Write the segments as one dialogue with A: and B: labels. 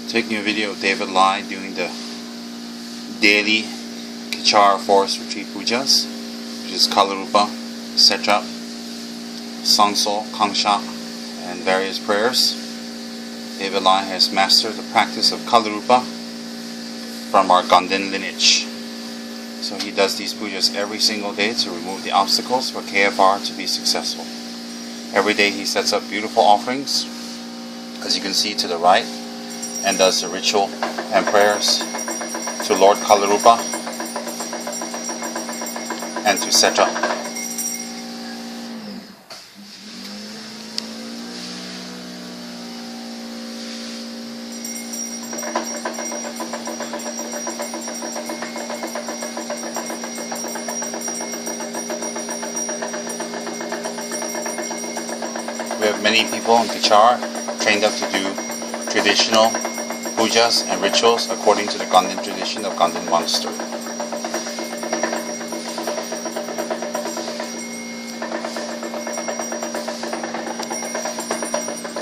A: Taking a video of David Lai doing the daily Kechara Forest Retreat pujas, which is Kalarupa, Setrap, Sangso, Kangsha, and various prayers. David Lai has mastered the practice of Kalarupa from our Ganden lineage. So he does these pujas every single day to remove the obstacles for KFR to be successful. Every day he sets up beautiful offerings, as you can see to the right, and does the ritual and prayers to Lord Kalarupa and to Setrap. We have many people in Kechara trained up to do traditional pujas and rituals according to the Ganden tradition of Ganden Monastery.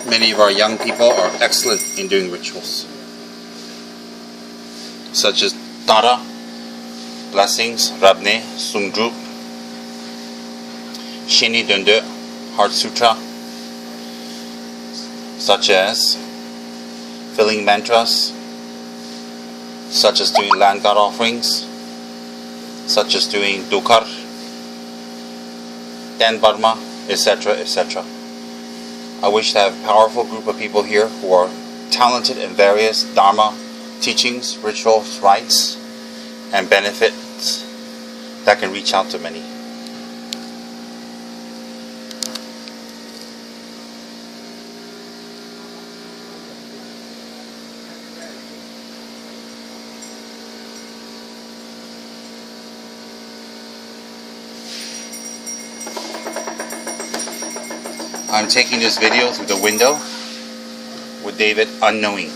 A: Many of our young people are excellent in doing rituals, such as Tara, Blessings, Rabne, Sumdrup, Shini Dönde, Heart Sutra, such as filling mantras, such as doing land god offerings, such as doing dukar, Dan Barma, etc., etc. I wish to have a powerful group of people here who are talented in various Dharma teachings, rituals, rites, and benefits that can reach out to many. I'm taking this video through the window with David unknowing.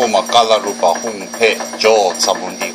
A: Oma Kalarupa Hung Pe Jo Sabundi